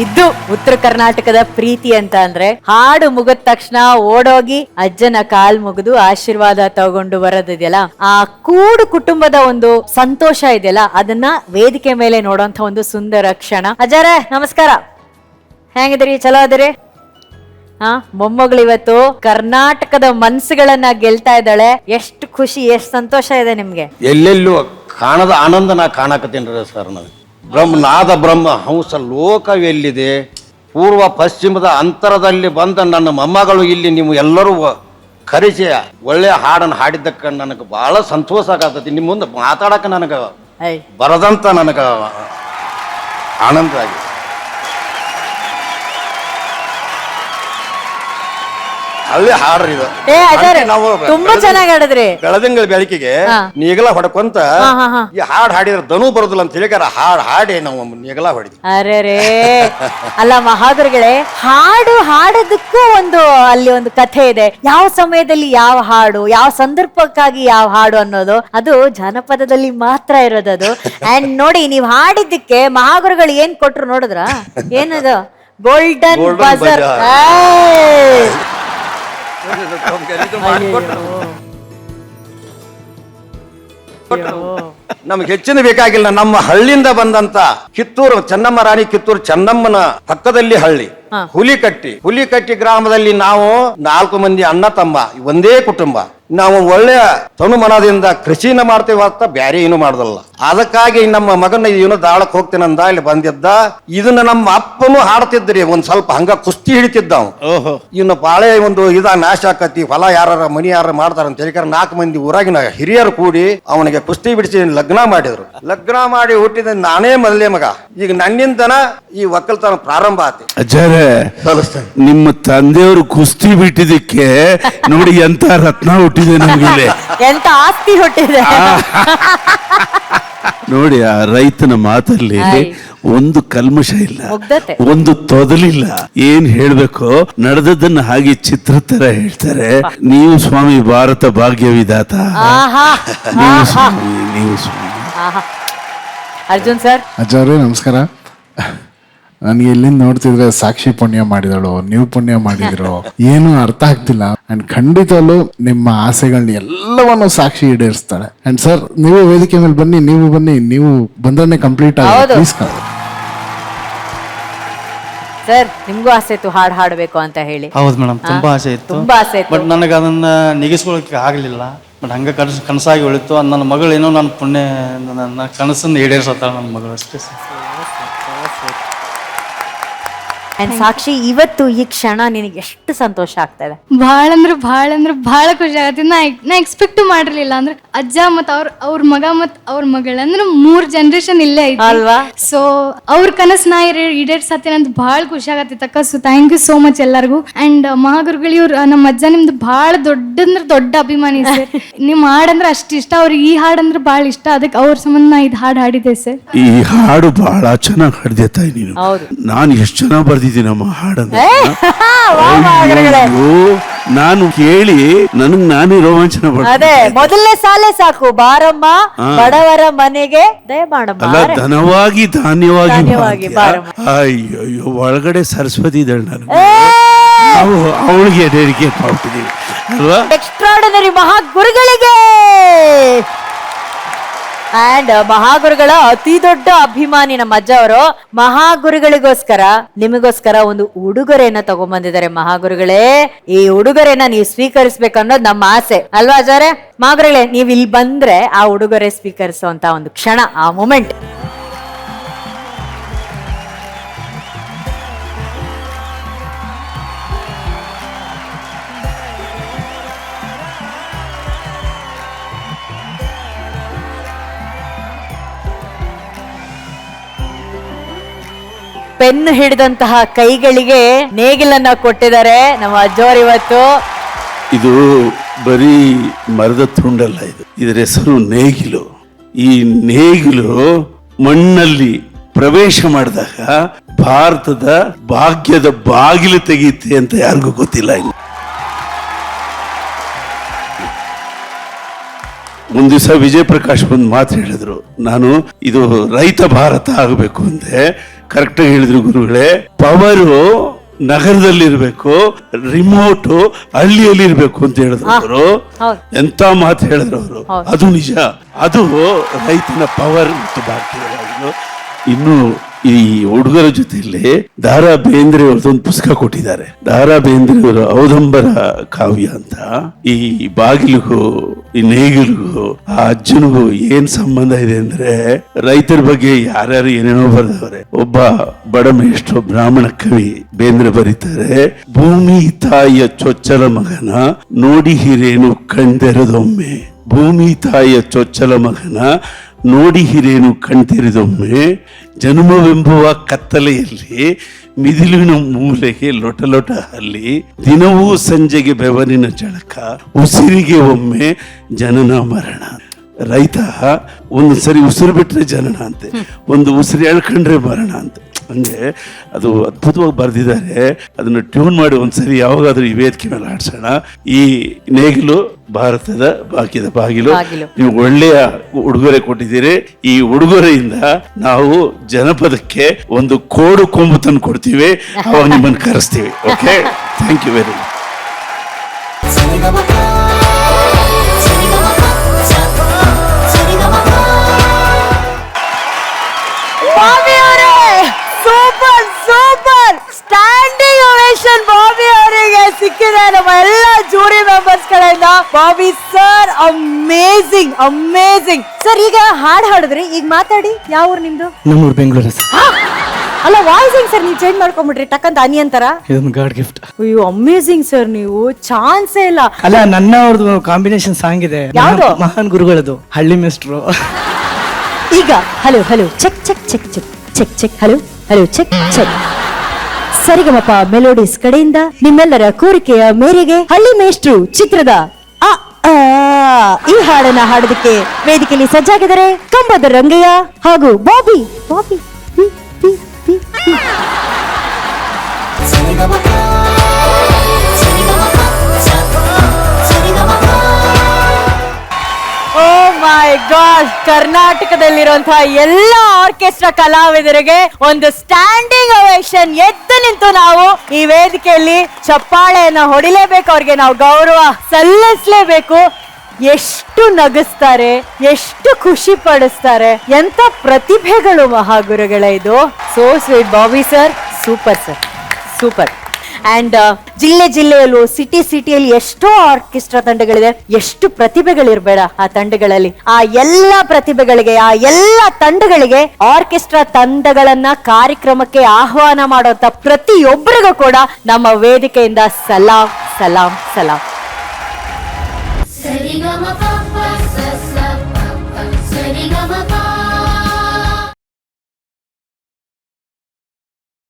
ಇದು ಉತ್ತರ ಕರ್ನಾಟಕದ ಪ್ರೀತಿ ಅಂತ ಅಂದ್ರೆ ಹಾಡು ಮುಗಿದ ತಕ್ಷಣ ಓಡೋಗಿ ಅಜ್ಜನ ಕಾಲ್ ಮುಗಿದು ಆಶೀರ್ವಾದ ತಗೊಂಡು ಬರೋದಿದೆಯಲ್ಲ, ಆ ಕೂಡು ಕುಟುಂಬದ ಒಂದು ಸಂತೋಷ ಇದೆಯಲ್ಲ, ಅದನ್ನ ವೇದಿಕೆ ಮೇಲೆ ನೋಡುವಂತ ಒಂದು ಸುಂದರ ಕ್ಷಣ. ಅಜ್ಜಾರೆ ನಮಸ್ಕಾರ, ಹೆಂಗಿದ್ರಿ? ಚಲೋ ಅದಿರಿ? ಮೊಮ್ಮಗಳು ಇವತ್ತು ಕರ್ನಾಟಕದ ಮನ್ಸುಗಳನ್ನ ಗೆಲ್ತಾ ಇದ್ದಾಳೆ. ಎಷ್ಟು ಖುಷಿ, ಎಷ್ಟು ಸಂತೋಷ ಇದೆ ನಿಮ್ಗೆ? ಎಲ್ಲೆಲ್ಲೂ ಕಾಣದ ಆನಂದ ನಾ ಕಾಣಕತ್ತೀನಿ ಸರ್. ನಾನು ನಾದ ಬ್ರಹ್ಮ ಹಂಸ ಲೋಕವೆಲ್ಲಿದೆ, ಪೂರ್ವ ಪಶ್ಚಿಮದ ಅಂತರದಲ್ಲಿ ಬಂದ ನನ್ನ ಮೊಮ್ಮಗಳು ಇಲ್ಲಿ ನೀವು ಎಲ್ಲರೂ ಕರೆಸಿ ಒಳ್ಳೆಯ ಹಾಡನ್ನು ಹಾಡಿದ್ದಕ್ಕೆ ನನಗೆ ಬಹಳ ಸಂತೋಷ ಆಗತೈತಿ. ನಿಮ್ಮ ಮುಂದೆ ಮಾತಾಡಕ್ಕೆ ನನಗೆ ಬರದಂತ ನನಗೆ ಆನಂದ ಆಗಿದೆ. ಅಲ್ಲಿ ಹಾಡ್ರಿ ಇದು ನಾವು ತುಂಬಾ ಚೆನ್ನಾಗಿ ಹಾಡಿದ್ರಿ. ಬೆಳದಿಂಗಳ ಬೆಳಕಿಗೆ ನೀಗಲ ಹೊಡ್ಕೊಂತ ಈ ಹಾಡ್ ಹಾಡಿದ್ರೆ ದನು ಬರುದಿಲ್ಲ ಅಂತ ಹೇಳಿಕಾರ ಹಾಡ್ ಹಾಡಿ ನಾವು ನೀಗಲ ಹೊಡಿದ್ವಿ. ಅರೆ ಅಲ್ಲ ಮಹಾಗುರುಗಳೇ, ಹಾಡು ಹಾಡೋದಕ್ಕೂ ಅಲ್ಲಿ ಒಂದು ಕಥೆ ಇದೆ. ಯಾವ ಸಮಯದಲ್ಲಿ ಯಾವ ಹಾಡು, ಯಾವ ಸಂದರ್ಭಕ್ಕಾಗಿ ಯಾವ ಹಾಡು ಅನ್ನೋದು ಅದು ಜನಪದದಲ್ಲಿ ಮಾತ್ರ ಇರೋದದು. ಅಂಡ್ ನೋಡಿ, ನೀವ್ ಹಾಡಿದ್ದಕ್ಕೆ ಮಹಾಗುರುಗಳು ಏನ್ ಕೊಟ್ರು ನೋಡಿದ್ರ? ಏನದು? Golden buzzer. ನಮ್ಗೆ ಹೆಚ್ಚಿನ ಬೇಕಾಗಿಲ್ಲ. ನಮ್ಮ ಹಳ್ಳಿಯಿಂದ ಬಂದಂತ ಕಿತ್ತೂರು ಚೆನ್ನಮ್ಮ ರಾಣಿ ಕಿತ್ತೂರು ಚೆನ್ನಮ್ಮನ ಪಕ್ಕದಲ್ಲಿ ಹಳ್ಳಿ ಹುಲಿಕಟ್ಟಿ ಗ್ರಾಮದಲ್ಲಿ ನಾವು 4 ಮಂದಿ ಅಣ್ಣ ತಮ್ಮ, ಒಂದೇ ಕುಟುಂಬ. ನಾವು ಒಳ್ಳೆಯ ತನುಮನದಿಂದ ಕೃಷಿನ ಮಾಡ್ತೇವೆ ಅಂತ ಬ್ಯಾರೆ ಏನು ಮಾಡುದಲ್ಲ. ಅದಕ್ಕಾಗಿ ನಮ್ಮ ಮಗನ ಏನು ದಾಳಕ್ ಹೋಗ್ತೇನಂದ ಇಲ್ಲಿ ಬಂದಿದ್ದ. ಇದನ್ನ ನಮ್ಮ ಅಪ್ಪನು ಹಾಡ್ತಿದ್ರಿ, ಒಂದ್ ಸ್ವಲ್ಪ ಹಂಗ ಕುಸ್ತಿ ಹಿಡಿತಿದ್ದ ಅವ. ಇನ್ನು ಬಾಳೆ ಒಂದು ನಾಶ ಆಕತಿ, ಹೊಲ ಯಾರ ಮನಿ ಯಾರ ಮಾಡ್ತಾರ ಅಂತ ಹೇಳಿಕಾರ 4 ಮಂದಿ ಊರಾಗಿನ ಹಿರಿಯರು ಕೂಡಿ ಅವನಿಗೆ ಕುಸ್ತಿ ಬಿಡಿಸಿ ಲಗ್ನ ಮಾಡಿದ್ರು. ಲಗ್ನ ಮಾಡಿ ಹುಟ್ಟಿದ ನಾನೇ ಮೊದಲೇ ಮಗ. ಈಗ ನನ್ನಿಂದನ ಈ ಒಕ್ಕಲ್ತನ ಪ್ರಾರಂಭ ಆತಿ. ಅಜ್ಜಾರೆ, ನಿಮ್ಮ ತಂದೆಯವರು ಕುಸ್ತಿ ಬಿಟ್ಟಿದ್ದಕ್ಕೆ ನೋಡಿ ಎಂತ ರತ್ನ ಹುಟ್ಟಿದೆ ನಮ್ಗೆ, ಎಂತ ಆಸ್ತಿ ಹುಟ್ಟಿದೆ ನೋಡಿ. ಆ ರೈತನ ಮಾತಲ್ಲಿ ಒಂದು ಕಲ್ಮಶ ಇಲ್ಲ, ಒಂದು ತೊದಲಿಲ್ಲ. ಏನ್ ಹೇಳ್ಬೇಕು, ನಡೆದದ್ದನ್ನ ಹಾಗೆ ಚಿತ್ರ ತರ ಹೇಳ್ತಾರೆ. ನೀವು ಸ್ವಾಮಿ ಭಾರತ ಭಾಗ್ಯ ವಿಧಾತ, ನೀವು ಸ್ವಾಮಿ. ಅರ್ಜುನ್ ಸರ್. ಅಜ್ಜಾರೇ ನಮಸ್ಕಾರ. ನನಗೆ ಇಲ್ಲಿಂದ ನೋಡ್ತಿದ್ರೆ ಸಾಕ್ಷಿ ಪುಣ್ಯ ಮಾಡಿದಳು, ನೀವು ಪುಣ್ಯ ಮಾಡಿದ್ರು, ಏನು ಅರ್ಥ ಆಗ್ತಿಲ್ಲ. ಅಂಡ್ ಖಂಡಿತಲ್ಲೂ ನಿಮ್ಮ ಆಸೆಗಳನ್ನ ಎಲ್ಲವನ್ನು ಸಾಕ್ಷಿ ಈಡೇರಿಸ್ತಾಳೆ. ಅಂಡ್ ಸರ್, ನೀವು ವೇದಿಕೆ ಮೇಲೆ ಬನ್ನಿ, ನೀವು ಬಂದ್ರೆ ಕಂಪ್ಲೀಟ್ ಆಗಿ ಸರ್. ನಿಮ್ಗೂ ಆಸೆ ಇತ್ತು ಹಾಡು ಹಾಡಬೇಕು ಅಂತ ಹೇಳಿ? ಹೌದು ಮೇಡಮ್, ತುಂಬಾ ಆಸೆ ಇತ್ತು. ಬಟ್ ನನಗೆ ಅದನ್ನ ನಿಗಿಸ್ಕೊಳ್ಳೋಕೆ ಆಗ್ಲಿಲ್ಲ. ಬಟ್ ಹಂಗ ಕನಸಾಗಿ ಉಳಿತು. ನನ್ನ ಮಗಳು ಏನೋ ನನ್ನ ಪುಣ್ಯ, ನನ್ನ ಕನಸನ್ನು ಈಡೇರಿಸತ್ತಾಳ ನನ್ನ ಮಗಳು, ಅಷ್ಟೇ. ಸಾಕ್ಷಿ, ಇವತ್ತು ಈ ಕ್ಷಣ ನಿನಗೆ ಎಷ್ಟು ಸಂತೋಷ ಆಗ್ತಾ ಇದೆ? ಬಹಳ ಖುಷಿ ಆಗತ್ತೆ. ನಾ ಎಕ್ಸ್ಪೆಕ್ಟ್ ಮಾಡಿರ್ಲಿಲ್ಲ. ಅಂದ್ರೆ ಅಜ್ಜ ಮತ್ ಅವ್ರ ಮಗ ಮತ್ ಅವ್ರ ಮಗಳ ಅಂದ್ರೆ 3 ಜನರೇಷನ್ ಇಲ್ಲೇ ಐತಿ ಅಲ್ವಾ? ಸೊ ಅವ್ರ ಕನಸು ನಾ ಈಡೇರ್ಸತ್ತೇನೆ ಅಂತ ಬಹಳ ಖುಷಿ ಆಗತ್ತಿತ್ತಕ್ಕ. So thank you so much ಎಲ್ಲರಿಗೂ. ಅಂಡ್ ಮಹಾಗುರುಗಳು ಇವ್ರು ನಮ್ಮ ಅಜ್ಜ ನಿಮ್ದು ಬಹಳ ದೊಡ್ಡ ಅಭಿಮಾನಿ ಸರ್. ನಿಮ್ ಹಾಡಂದ್ರೆ ಅಷ್ಟು ಇಷ್ಟ, ಅವ್ರಿಗೆ ಈ ಹಾಡಂದ್ರೆ ಬಹಳ ಇಷ್ಟ. ಅದಕ್ಕೆ ಅವ್ರ ಸಂಬಂಧ ನಾ ಇದು ಹಾಡು ಹಾಡಿದ್ದೆ ಸರ್. ಈ ಹಾಡು ಬಹಳ ಚೆನ್ನಾಗಿ ಹಾಡಿದೆ ತಾಯಿ ನೀನು. ನಾನು ಎಷ್ಟು ಚೆನ್ನಾಗಿ ಬರ್ದಿದ್ದೀನಿ ನಮ್ಮ ಹಾಡಂದ್ರೆ. ನಾನು ಕೇಳಿ ನಾನೇ ರೋಮಾಂಚನ ಅದೇ ಮೊದಲನೇ ಸಾಲೆ ಸಾಕು, ಬಾರಮ್ಮ ಬಡವರ ಮನೆಗೆ ಅಲ್ಲ, ಧನವಾಗಿ ಧಾನ್ಯವಾಗಿ. ಅಯ್ಯೋ, ಒಳಗಡೆ ಸರಸ್ವತಿ ಇದ್ದಾಳೆ, ನಾನು ಅವಳಿಗೆ ಡೆಡಿಕೇಟ್ ಮಾಡ್ತಿದ್ದೀವಿ ಅಲ್ವಾ? ಎಕ್ಸ್ಟ್ರಾರ್ಡಿನರಿ ಮಹಾಗುರುಗಳಿಗೆ. ಅಂಡ್ ಮಹಾಗುರುಗಳ ಅತಿ ದೊಡ್ಡ ಅಭಿಮಾನಿ ನಮ್ಮ ಅಜ್ಜ ಅವರು. ಮಹಾಗುರುಗಳಿಗೋಸ್ಕರ ನಿಮಗೋಸ್ಕರ ಒಂದು ಉಡುಗೊರೆಯನ್ನ ತಗೊಂಡ್ಬಂದಿದ್ದಾರೆ ಮಹಾಗುರುಗಳೇ. ಈ ಉಡುಗೊರೆನ ನೀವು ಸ್ವೀಕರಿಸ್ಬೇಕನ್ನೋದು ನಮ್ಮ ಆಸೆ ಅಲ್ವಾ ಅಜ್ಜಾರೆ? ಮಹಾಗುರುಗಳೇ, ನೀವು ಇಲ್ಲಿ ಬಂದ್ರೆ ಆ ಉಡುಗೊರೆ ಸ್ವೀಕರಿಸುವಂತ ಒಂದು ಕ್ಷಣ, ಆ ಮೂಮೆಂಟ್. ಪೆನ್ ಹಿಡಿದಂತಹ ಕೈಗಳಿಗೆ ನೇಗಿಲನ್ನ ಕೊಟ್ಟಿದ್ದಾರೆ ನಮ್ಮ ಅಜ್ಜೋರ್ ಇವತ್ತು. ಇದು ಬರೀ ಮರದ ತುಂಡಲ್ಲ, ಇದರ ಹೆಸರು ನೇಗಿಲು. ಈ ನೇಗಿಲು ಮಣ್ಣಲ್ಲಿ ಪ್ರವೇಶ ಮಾಡಿದಾಗ ಭಾರತದ ಭಾಗ್ಯದ ಬಾಗಿಲು ತೆಗೀತೆ ಅಂತ ಯಾರಿಗೂ ಗೊತ್ತಿಲ್ಲ. ಒಂದ್ ದಿವಸ ವಿಜಯ್ ಪ್ರಕಾಶ್ ಬಂದು ಮಾತು ಹೇಳಿದ್ರು, ನಾನು ಇದು ರೈತ ಭಾರತ ಆಗಬೇಕು ಅಂದೆ. ಕರೆಕ್ಟ್ ಆಗಿ ಹೇಳಿದ್ರು ಗುರುಗಳೇ. ಪವರು ನಗರದಲ್ಲಿರ್ಬೇಕು, ರಿಮೋಟ್ ಹಳ್ಳಿಯಲ್ಲಿ ಇರ್ಬೇಕು ಅಂತ ಹೇಳಿದ್ರು ಅವರು. ಹೌದು. ಎಂತ ಮಾತು ಹೇಳಿದ್ರು ಅವರು. ಅದು ನಿಜ. ಅದು ರೈತನ ಪವರ್ ಮತ್ತು ಭಾಗ್ಯವಾಗಲು. ಇನ್ನು ಈ ಹುಡುಗರ ಜೊತೆಯಲ್ಲಿ ದಾರಾ ಬೇಂದ್ರೆ ಅವ್ರದ್ದೊಂದು ಪುಸ್ತಕ ಕೊಟ್ಟಿದ್ದಾರೆ. ದಾರಾ ಬೇಂದ್ರೆ ಅವರು ಔದಂಬರ ಕಾವ್ಯ ಅಂತ. ಈ ಬಾಗಿಲಿಗೂ ಈ ನೇಗಿಲಿಗೂ ಆ ಅಜ್ಜನಿಗೂ ಏನ್ ಸಂಬಂಧ ಇದೆ ಅಂದ್ರೆ, ರೈತರ ಬಗ್ಗೆ ಯಾರ್ಯಾರು ಏನೇನೋ ಬರ್ದವ್ರೆ. ಒಬ್ಬ ಬಡ ಮೇಷ್ಟ್ರು ಬ್ರಾಹ್ಮಣ ಕವಿ ಬೇಂದ್ರೆ ಬರೀತಾರೆ, ಭೂಮಿ ತಾಯಿಯ ಚೊಚ್ಚಲ ಮಗನ ನೋಡಿ ಹಿರೇನು ಕಣ್ತೆರೆದೊಮ್ಮೆ. ಭೂಮಿ ತಾಯಿಯ ಚೊಚ್ಚಲ ಮಗನ ನೋಡಿ ಹಿರೇನು ಕಣ್ತೆರೆದೊಮ್ಮೆ. ಜನ್ಮವೆಂಬುವ ಕತ್ತಲೆಯಲ್ಲಿ ಮಿದಿಲಿನ ಮೂಲೆಗೆ ಲೊಟ ಲೊಟ ಹಲ್ಲಿ. ದಿನವೂ ಸಂಜೆಗೆ ಬೆವರಿನ ಜಳಕ, ಉಸಿರಿಗೆ ಒಮ್ಮೆ ಜನನ ಮರಣ. ರೈತ ಒಂದು ಸರಿ ಉಸಿರು ಬಿಟ್ರೆ ಜನನ ಅಂತೆ, ಒಂದು ಉಸಿರು ಎಳ್ಕೊಂಡ್ರೆ ಮರಣ ಅಂತ. ಹಂಗೆ ಅದು ಅದ್ಭುತವಾಗಿ ಬರೆದಿದ್ದಾರೆ. ಅದನ್ನು ಟ್ಯೂನ್ ಮಾಡಿ ಒಂದ್ಸರಿ ಯಾವಾಗಾದ್ರೂ ಈ ವೇದಿಕೆ ಮೇಲೆ ಆಡ್ಸೋಣ. ಈ ನೇಗಿಲು ಭಾರತದ ಭಾಗ್ಯದ ಬಾಗಿಲು. ನೀವು ಒಳ್ಳೆಯ ಉಡುಗೊರೆ ಕೊಟ್ಟಿದ್ದೀರಿ. ಈ ಉಡುಗೊರೆಯಿಂದ ನಾವು ಜನಪದಕ್ಕೆ ಒಂದು ಕೋಡು ಕೊಂಬು ತಂದು ಕೊಡ್ತೀವಿ. ಅವಾಗ ನಿಮ್ಮನ್ನು ಕರೆಸ್ತೀವಿ. Okay, thank you very much. Super super standing ovation Bobby ಅವರಿಗೆ ಸಿಕ್ಕಿದೆ ನಮ್ಮ ಎಲ್ಲ ಜೂರಿ ಮೆಂಬರ್ಸ್ ಕಡೆಯಿಂದ. Bobby sir amazing amazing sir. ಈಗ ಹಾಡು ಹಾಡಿದ್ರಿ, ಈಗ ಮಾತಾಡಿ. ಯಾವ ಊರು ನಿಮ್ದು? ನಮ್ಮೂರು ಬೆಂಗಳೂರು ಸರ್. ಅಲ್ಲ ವಾಯ್ಸಿಂಗ್ ಸರ್ ನೀವು ಚೇಂಜ್ ಮಾಡ್ಕೊಂಡ್ಬಿಟ್ರಿ ಟಕ್ಕಂತ ಅನಿ ಅಂತಾರ. ಇದೊಂದು ಗಾಡ್ ಗಿಫ್ಟ್. ಅಯ್ಯೋ ಅಮೇಜಿಂಗ್ ಸರ್, ನೀವು ಚಾನ್ಸೇ ಇಲ್ಲ. ಅಲ್ಲ, ನನ್ನ ಅವ್ರದ್ದು ಕಾಂಬಿನೇಷನ್ ಸಾಂಗ್ ಇದೆ. ಯಾವ್ದು? ಮಹಾನ್ ಗುರುಗಳದು, ಹಳ್ಳಿ ಮಿಸ್ಟ್ರು. ಈಗ hello hello check check check check check check hello hello check check. Sarigamapa melodies ಕಡೆಯಿಂದ ನಿಮ್ಮೆಲ್ಲರ ಕೋರಿಕೆಯ ಮೇರೆಗೆ ಹಳ್ಳಿ ಮೇಷ್ಟ್ರು ಚಿತ್ರದ ಈ ಹಾಡನ್ನ ಹಾಡೋದಕ್ಕೆ ವೇದಿಕೆಯಲ್ಲಿ ಸಜ್ಜಾಗಿದ್ದಾರೆ ಕಂಬದ ರಂಗಯ್ಯ ಹಾಗೂ ಬಾಬಿ. ಬಾಬಿ ಓ ಮೈ ಗಾಡ್, ಕರ್ನಾಟಕದಲ್ಲಿರುವಂತಹ ಎಲ್ಲ ಆರ್ಕೆಸ್ಟ್ರಾ ಕಲಾವಿದರಿಗೆ ಒಂದು ಸ್ಟ್ಯಾಂಡಿಂಗ್ ಓವೇಷನ್. ಎದ್ದು ನಿಂತು ನಾವು ಈ ವೇದಿಕೆಯಲ್ಲಿ ಚಪ್ಪಾಳೆಯನ್ನ ಹೊಡಿಲೇಬೇಕು, ಅವ್ರಿಗೆ ನಾವು ಗೌರವ ಸಲ್ಲಿಸಲೇಬೇಕು. ಎಷ್ಟು ನಗಿಸ್ತಾರೆ, ಎಷ್ಟು ಖುಷಿ ಪಡಿಸ್ತಾರೆ, ಎಂತ ಪ್ರತಿಭೆಗಳು ಮಹಾಗುರುಗಳೇ ಇದು. So sweet Bobby sir, super sir, super. And ಜಿಲ್ಲೆಯಲ್ಲೂ ಸಿಟಿಯಲ್ಲಿ ಎಷ್ಟೋ ಆರ್ಕೆಸ್ಟ್ರಾ ತಂಡಗಳಿದೆ. ಎಷ್ಟು ಪ್ರತಿಭೆಗಳಿರ್ಬೇಡ ಆ ತಂಡಗಳಲ್ಲಿ. ಆ ಎಲ್ಲ ಪ್ರತಿಭೆಗಳಿಗೆ, ಆ ಎಲ್ಲ ತಂಡಗಳಿಗೆ, ಆರ್ಕೆಸ್ಟ್ರಾ ತಂಡಗಳನ್ನ ಕಾರ್ಯಕ್ರಮಕ್ಕೆ ಆಹ್ವಾನ ಮಾಡುವಂತ ಪ್ರತಿಯೊಬ್ಬರಿಗೂ ಕೂಡ ನಮ್ಮ ವೇದಿಕೆಯಿಂದ ಸಲಾಂ ಸಲಾಂ ಸಲಾಂ. Sari ga ma pa pa sa sa pa pa, sari ga ma pa.